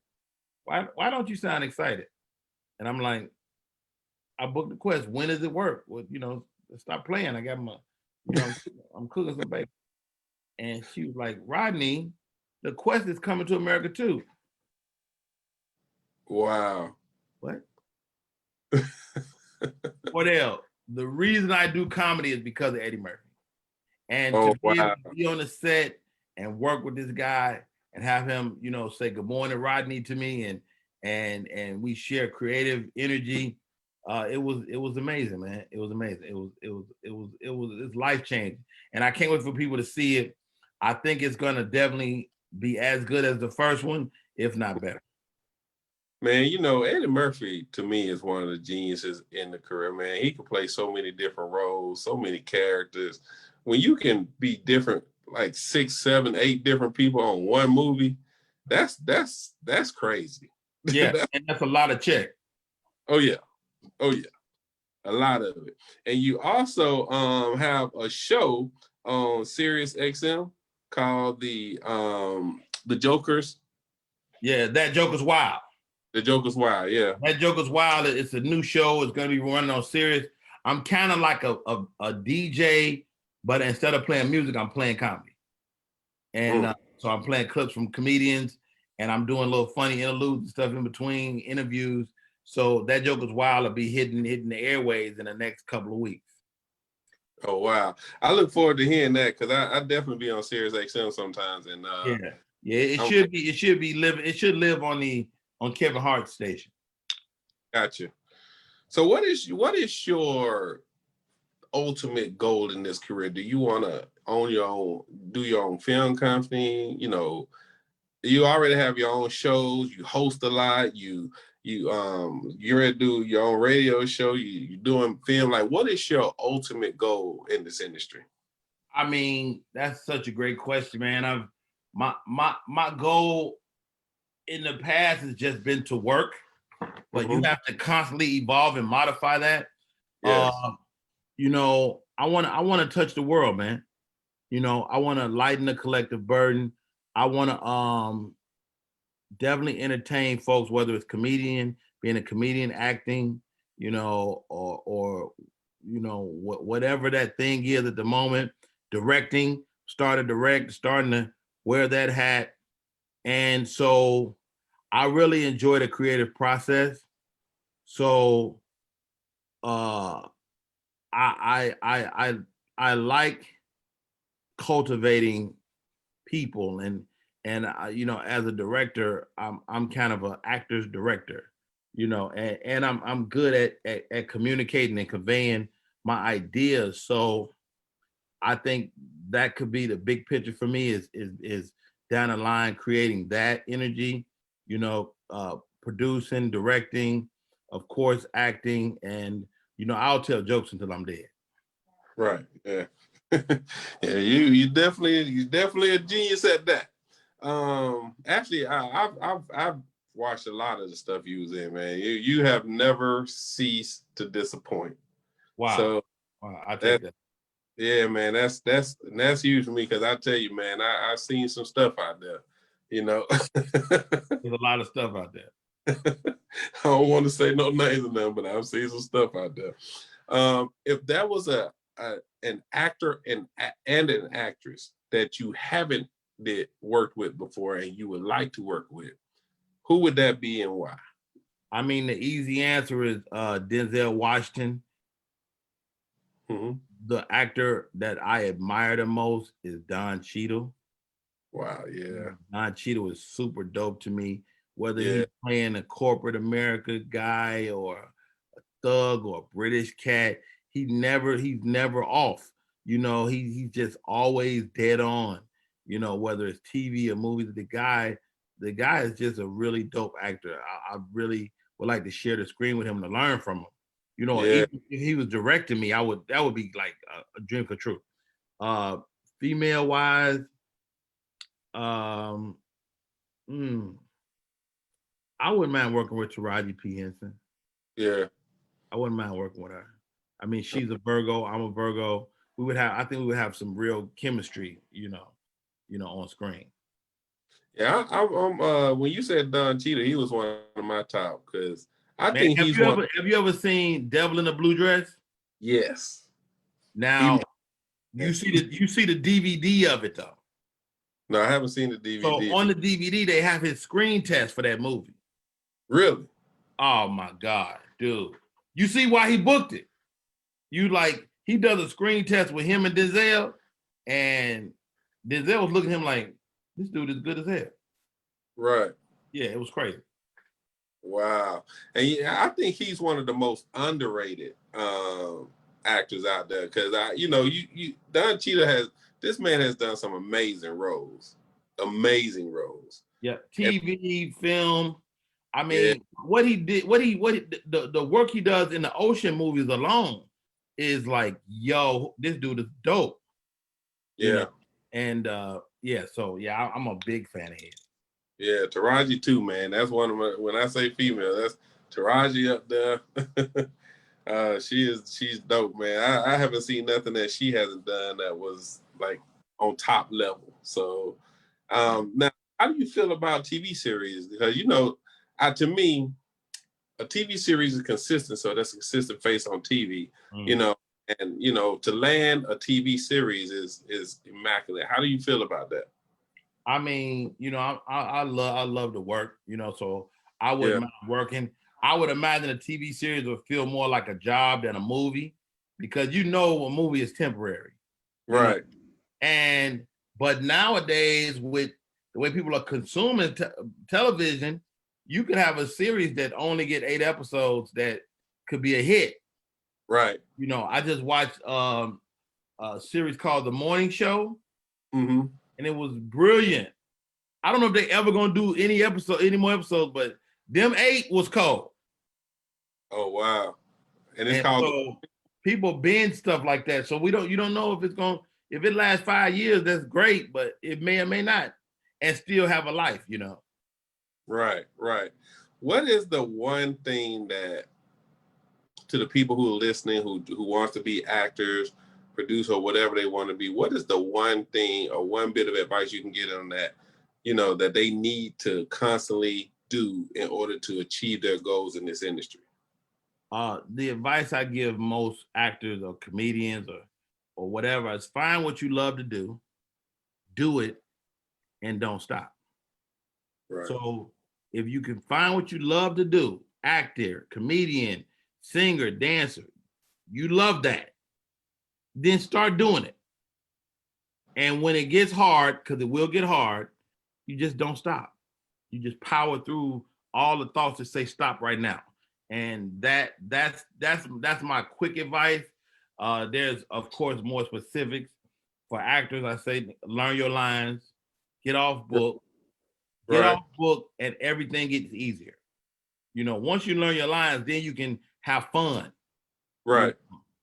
"Why don't you sound excited?" And I'm like, "I booked The Quest. When does it work?" Well, stop playing. I got my, I'm cooking some bacon. And she was like, "Rodney, The Quest is coming to America too." Wow. What? Wardell, the reason I do comedy is because of Eddie Murphy. And to be able to be on the set and work with this guy and have him, say good morning, Rodney, to me, and we share creative energy. It was amazing, man. It was amazing. It's life changing, and I can't wait for people to see it. I think it's gonna definitely be as good as the first one, if not better. Man, Eddie Murphy to me is one of the geniuses in the career, man. He can play so many different roles, so many characters. When you can be different, like 6, 7, 8 different people on one movie, that's crazy. Yeah, and that's a lot of check. Oh yeah. A lot of it. And you also have a show on Sirius XM called the Jokers. Yeah, That Joker's Wild. The Joker's Wild, yeah. That Joker's Wild. It's a new show. It's going to be running on Sirius. I'm kind of like a DJ, but instead of playing music, I'm playing comedy. And so I'm playing clips from comedians, and I'm doing little funny interludes and stuff in between interviews. So That Joker's Wild will be hitting the airways in the next couple of weeks. Oh wow! I look forward to hearing that because I definitely be on Sirius XM sometimes, and it should live on Kevin Hart's station. Gotcha. So what is your ultimate goal in this career? Do you want to do your own film company? You already have your own shows. You host a lot. You're ready to do your own radio show. You're doing film. Like, what is your ultimate goal in this industry? I mean, that's such a great question, man. My goal in the past has just been to work, but you have to constantly evolve and modify that. Yes. I want to touch the world, man. I want to lighten the collective burden. I want to definitely entertain folks, whether it's being a comedian, acting, or whatever that thing is at the moment. Directing, starting to wear that hat, and so I really enjoy the creative process. So, I like cultivating people and as a director, I'm kind of an actor's director, and I'm good at communicating and conveying my ideas. So I think that could be the big picture for me is down the line creating that energy, producing, directing, of course, acting, and I'll tell jokes until I'm dead. Right. Yeah. Yeah. You definitely a genius at that. Actually, I've watched a lot of the stuff you was in, man. You have never ceased to disappoint. Wow. So I take that. Yeah, man, that's huge for me because I tell you, man, I've seen some stuff out there. There's a lot of stuff out there. I don't want to say no names of them, but I've seen some stuff out there. If that was an actor and an actress that you haven't worked with before and you would like to work with, who would that be and why? I mean, the easy answer is Denzel Washington. Mm-hmm. The actor that I admire the most is Don Cheadle. Wow, yeah. Don Cheadle is super dope to me. Whether he's playing a corporate America guy or a thug or a British cat, he's never off. You know, he's just always dead on. You know, whether it's TV or movies, the guy is just a really dope actor. I really would like to share the screen with him to learn from him. You know, Yeah. even if he was directing me, that would be like a dream come true. Female wise, I wouldn't mind working with Taraji P. Henson. Yeah. I wouldn't mind working with her. I mean, she's a Virgo. I'm a Virgo. I think we would have some real chemistry, on screen. Yeah, I'm when you said Don Cheadle, he was one of my top because I Man, think he's one. have you ever seen Devil in a Blue Dress? Yes. Now you see the DVD of it though. No, I haven't seen the DVD. So on the DVD, they have his screen test for that movie. Really? Oh my God, dude. You see why he booked it. He does a screen test with him and Denzel, and Denzel was looking at him like, this dude is good as hell. Right. Yeah, it was crazy. Wow. And yeah, I think he's one of the most underrated actors out there because Don Cheadle this man has done some amazing roles. Amazing roles. Yeah, TV, film. I mean, what he did, the work he does in the ocean movies alone is like, yo, this dude is dope. Yeah. You know? And I'm a big fan of his. Yeah, Taraji too, man. That's one of my, when I say female, that's Taraji up there. She's dope, man. I haven't seen nothing that she hasn't done that was like on top level. So now, how do you feel about TV series? Because to me, a TV series is consistent, so that's a consistent face on TV. And to land a TV series is immaculate. How do you feel about that? I mean, I love to work, so I wouldn't mind working. I would imagine a TV series would feel more like a job than a movie because a movie is temporary. Right. But nowadays with the way people are consuming television, you could have a series that only get 8 episodes that could be a hit. Right. I just watched a series called The Morning Show. Mm-hmm. And it was brilliant. I don't know if they ever gonna do any more episodes, but them 8 was cold. Oh wow! And it's called. So people binge stuff like that. So you don't know if it lasts 5 years, that's great, but it may or may not, and still have a life. Right. What is the one thing that to the people who are listening who wants to be actors, producer, or whatever they want to be, what is the one thing or one bit of advice you can get on that, that they need to constantly do in order to achieve their goals in this industry? The advice I give most actors or comedians or whatever is find what you love to do it, and don't stop. Right. So if you can find what you love to do, actor, comedian, singer, dancer, you love that, then start doing it. And when it gets hard, because it will get hard, you just don't stop. You just power through all the thoughts that say stop right now. And that's my quick advice. There's of course more specifics for actors. I say learn your lines, get off book, and everything gets easier. Once you learn your lines, then you can have fun. Right.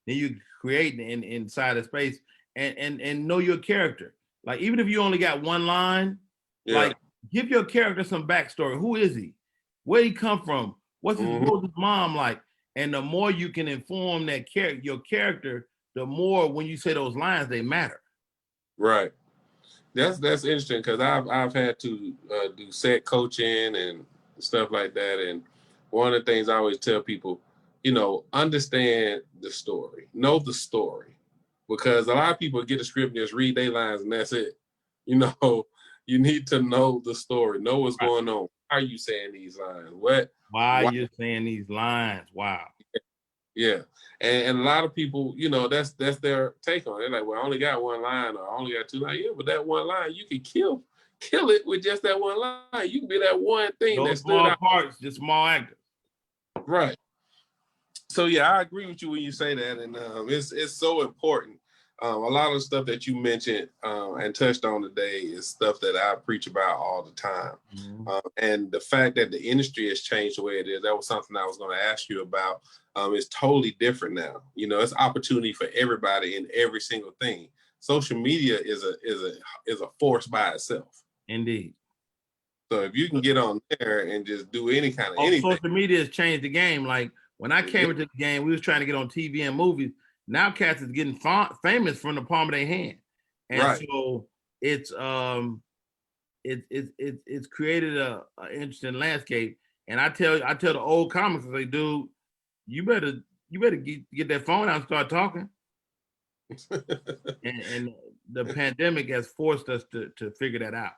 Then you create inside the space and know your character. Like even if you only got one line, like give your character some backstory. Who is he? Where he come from? What's his mom like? And the more you can inform that your character, the more when you say those lines, they matter. Right. That's interesting because I've had to do set coaching and stuff like that. And one of the things I always tell people, understand the story, know the story, because a lot of people get a script and just read their lines and that's it. You need to know the story, know what's going on. Why are you saying these lines? Why are you saying these lines? Wow. Yeah. And a lot of people, that's their take on it. They're like, well, I only got one line or I only got 2 lines. Yeah, but that one line, you can kill it with just that one line. You can be that one thing those that stood small out. Parts, just small actors. Right. So yeah, I agree with you when you say that, and it's so important. A lot of the stuff that you mentioned and touched on today is stuff that I preach about all the time. Mhm. And the fact that the industry has changed the way it is, that was something I was going to ask you about. It's totally different now. You know, it's opportunity for everybody in every single thing. Social media is a force by itself. Indeed. So if you can get on there and just do any kind of anything, social media has changed the game. Like when I came into the game, we was trying to get on TV and movies. Now cats is getting famous from the palm of their hand, and right? so it's it's created a interesting landscape. And I tell the old comics, I say, dude, you better get that phone out and start talking. and the pandemic has forced us to figure that out.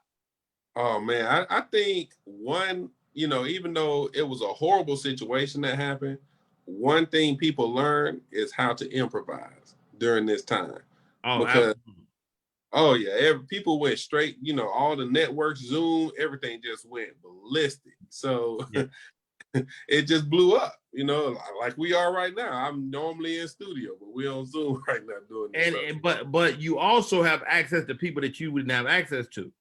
Oh man, I think one, you know, even though it was a horrible situation that happened, one thing people learn is how to improvise during this time. Oh, Because absolutely. oh yeah, people went straight, you know, all the networks, Zoom, everything just went ballistic. So Yeah. it just blew up, you know, like we are right now. I'm normally in studio, but we're on Zoom right now doing this stuff. But you also have access to people that you wouldn't have access to.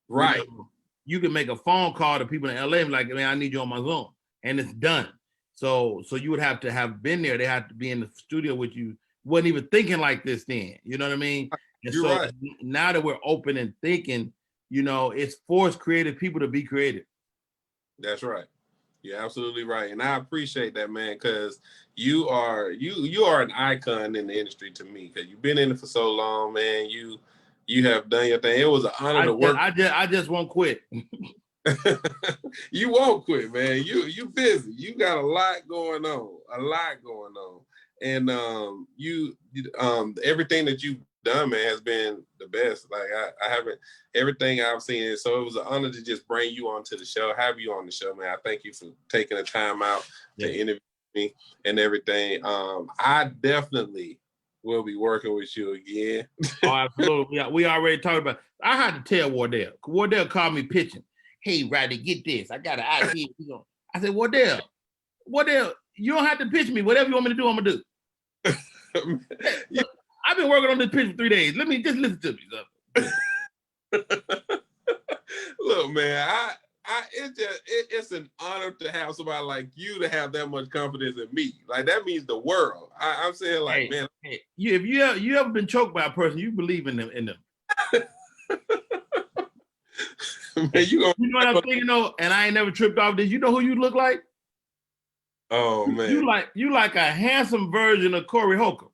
Right. You know, you can make a phone call to people in LA and be like, man, I need you on my Zoom, and it's done. So you would have to have been there. They had to be in the studio with you. Wasn't even thinking like this then. You know what I mean? And You're so right. now that we're open and thinking, you know, it's forced creative people to be creative. That's right. You're absolutely right, and I appreciate that, man, because you are an icon in the industry to me. Because you've been in it for so long, man. You have done your thing. It was an honor to work. I just won't quit. You won't quit, man. You busy. You got a lot going on, and everything that you've done, man, has been the best. Like I haven't everything I've seen. So it was an honor to just bring you onto the show, have you on the show, man. I thank you for taking the time out to interview me and everything. I definitely will be working with you again. Oh, absolutely. We already talked about. I had to tell Wardell. Wardell called me pitching. Hey, Rodney, get this. I got an idea. I said, Wardell, you don't have to pitch me. Whatever you want me to do, I'm gonna do. Look, I've been working on this pitch for 3 days. Let me just listen to me. Look, man, it's an honor to have somebody like you to have that much confidence in me. Like that means the world. I'm saying, like, man, if you ever been choked by a person, you believe in them. Man, you know what I'm thinking though, and I ain't never tripped off this. You know who you look like? Oh man, you like a handsome version of Corey Holcomb.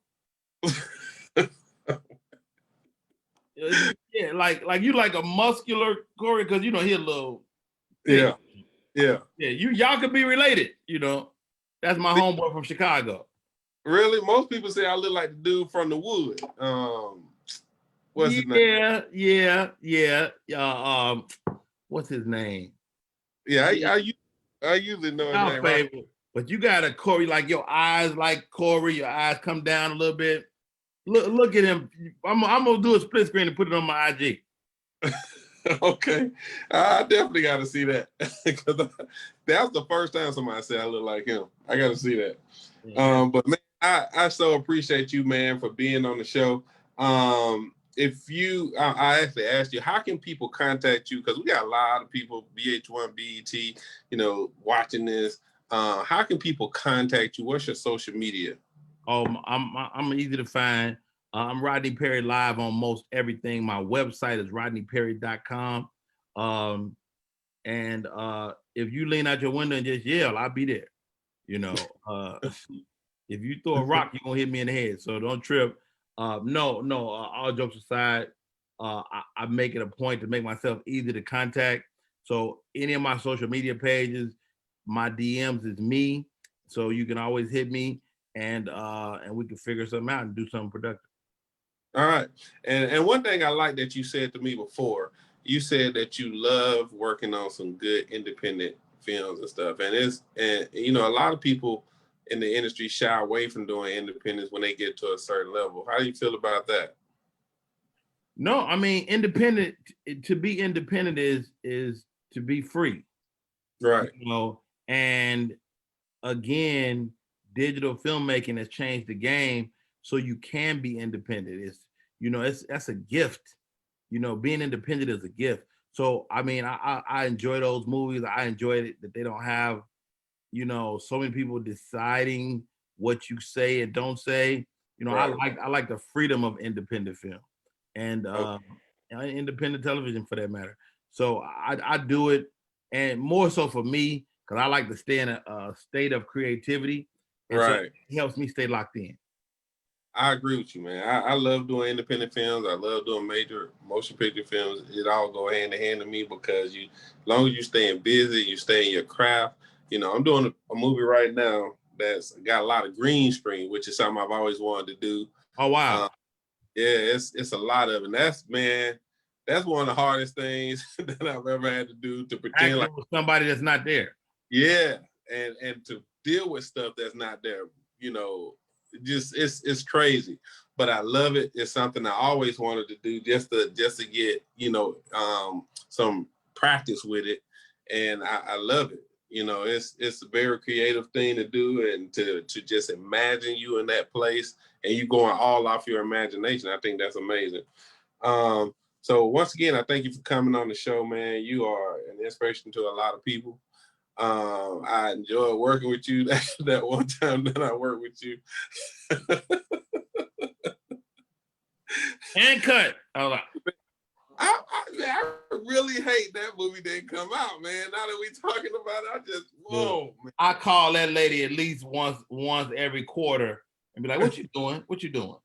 Yeah, like you like a muscular Corey, because you know he a little. Yeah. Y'all could be related. You know, that's my homeboy from Chicago. Really, most people say I look like the dude from the Wood. What's his name? Yeah. What's his name? Yeah, I usually know his name. Favorite. Right? But you got a Corey, like your eyes like Corey, your eyes come down a little bit. Look at him. I'm gonna do a split screen and put it on my IG. Okay, I definitely got to see that, because that was the first time somebody said I look like him. I got to see that. Yeah. But man, I so appreciate you, man, for being on the show. If you, I actually asked you, how can people contact you? Because we got a lot of people, VH1, BET, you know, watching this. How can people contact you? What's your social media? I'm easy to find. I'm Rodney Perry live on most everything. My website is rodneyperry.com. And if you lean out your window and just yell, I'll be there. You know, if you throw a rock, you're gonna hit me in the head. So don't trip. No, all jokes aside, I make it a point to make myself easy to contact. So any of my social media pages, my DMs is me. So you can always hit me, and we can figure something out and do something productive. All right. And one thing I like that you said to me before, you said that you love working on some good independent films and stuff. And you know, a lot of people in the industry shy away from doing independence when they get to a certain level. How do you feel about that? No, I mean, independent, to be independent is to be free. Right. You know, and again, digital filmmaking has changed the game so you can be independent. That's a gift. Being independent is a gift. So I mean, I enjoy those movies. I enjoy it that they don't have, so many people deciding what you say and don't say. Right. I like the freedom of independent film and Okay. independent television for that matter. So I do it, and more so for me because I like to stay in a state of creativity, and so Right. it helps me stay locked in. I agree with you, man. I love doing independent films. I love doing major motion picture films. It all go hand in hand to me because as long as you staying busy, you stay in your craft. I'm doing a movie right now that's got a lot of green screen, which is something I've always wanted to do. Oh wow! Yeah, it's a lot of it. And that's one of the hardest things that I've ever had to do, to pretend Acting like with somebody that's not there. yeah, and to deal with stuff that's not there. Just it's crazy, but I love it. It's something I always wanted to do just to get some practice with it, and I love it. It's a very creative thing to do, and to just imagine you in that place and you going all off your imagination. I think that's amazing. So once again, I thank you for coming on the show, man. You are an inspiration to a lot of people. I enjoyed working with you that one time that I worked with you. And cut. I really hate that movie didn't come out, man. Now that we talking about it, whoa. Man. I call that lady at least once every quarter and be like, "What you doing? What you doing?"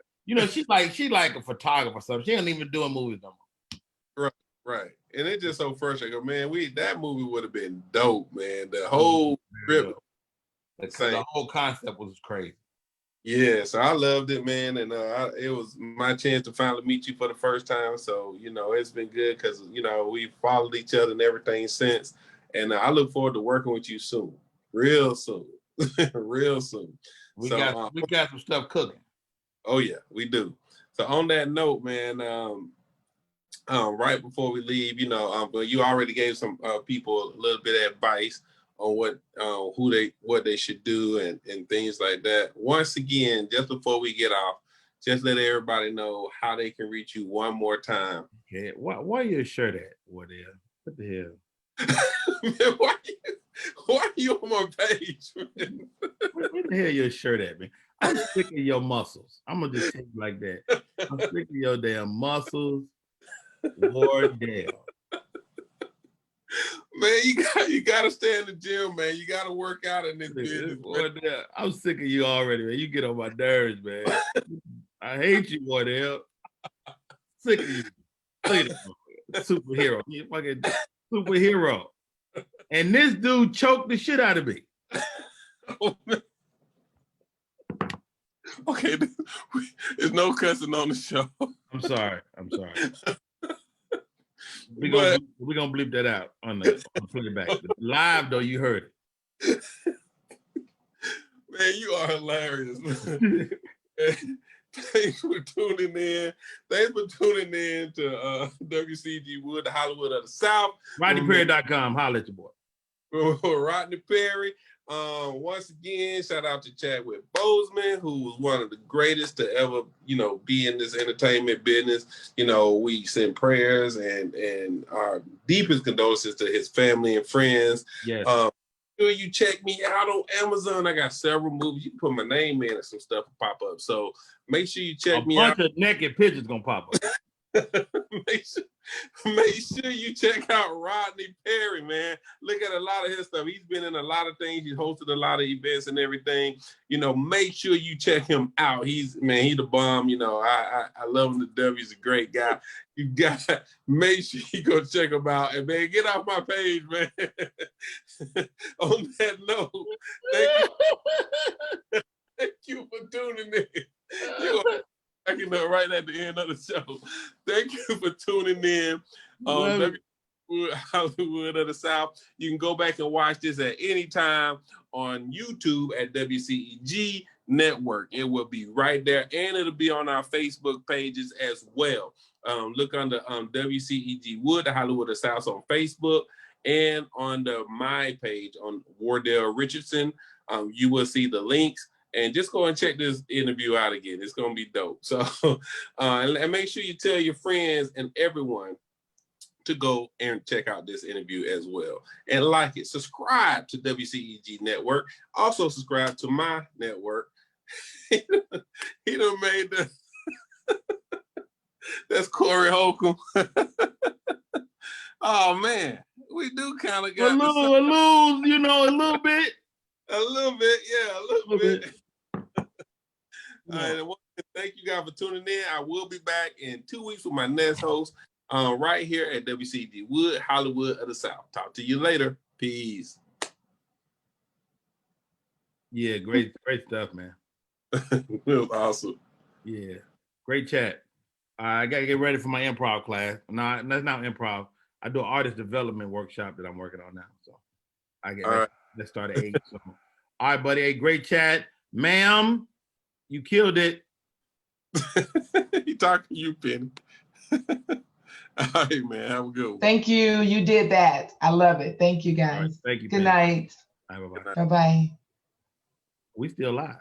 She's like a photographer or something. She ain't even doing movies no more. Right. And it's just so frustrating. Man, that movie would have been dope, man. The whole trip. The whole concept was crazy. Yeah, so I loved it, man, and it was my chance to finally meet you for the first time. So it's been good because we've followed each other and everything since, and I look forward to working with you soon, real soon, real soon. We got some stuff cooking. Oh yeah, we do. So on that note, man, right before we leave, but you already gave some people a little bit of advice on what they should do and things like that. Once again, just before we get off, just let everybody know how they can reach you one more time. Okay, why your shirt at, Wardell? What the hell? Man, why are you on my page? Where the hell your shirt at, man? I'm sick of your muscles. I'm gonna just say it like that. I'm sick of your damn muscles, Wardell. Man, you gotta stay in the gym, man. You gotta work out in this business. Wardell, I'm sick of you already, man. You get on my nerves, man. I hate you, Wardell. Sick of you. Superhero. You fucking superhero. And this dude choked the shit out of me. Oh, man. Okay, there's no cussing on the show. I'm sorry. We're gonna bleep that out on the playback. Live though, you heard it. Man, you are hilarious. Thanks for tuning in. Thanks for tuning in to WcegWood, the Hollywood of the South. RodneyPerry.com. Holla at your boy. Rodney Perry. Once again, shout out to Chadwick Boseman, who was one of the greatest to ever, be in this entertainment business. We send prayers and our deepest condolences to his family and friends. Yes. Sure you check me out on Amazon. I got several movies. You can put my name in and some stuff will pop up. So make sure you check me out. A bunch of naked pictures gonna pop up. Make sure you check out Rodney Perry, man. Look at a lot of his stuff. He's been in a lot of things. He's hosted a lot of events and everything. Make sure you check him out. He's the bomb. I love him to death. He's a great guy. You got to make sure you go check him out. And man, get off my page, man. On that note, thank you for tuning in. Right at the end of the show. Thank you for tuning in. Hollywood of the South. You can go back and watch this at any time on YouTube at WCEG Network. It will be right there, and it'll be on our Facebook pages as well. Look under WCEG the Hollywood of the South on Facebook, and on my page on Wardell Richardson. You will see the links. And just go and check this interview out again. It's gonna be dope. So, and make sure you tell your friends and everyone to go and check out this interview as well. And like it, subscribe to WCEG Network. Also subscribe to my network. He done made the, that's Corey Holcomb. Oh man, we do kind of got a little, you know, a little bit. A little bit, yeah, a little bit. All right, well, thank you guys for tuning in. I will be back in 2 weeks with my next host right here at WCEG Hollywood of the South. Talk to you later. Peace. Yeah, great stuff, man. It was awesome. Yeah, great chat. I got to get ready for my improv class. No, that's not improv. I do an artist development workshop that I'm working on now. So I get let's start at 8. So, all right, buddy. Hey, great chat, ma'am. You killed it. He talking to you, Penny. All right, man. Have a good one. Thank you. You did that. I love it. Thank you, guys. Right, thank you. Good Penny. night. All right, bye-bye. Bye-bye. We still live.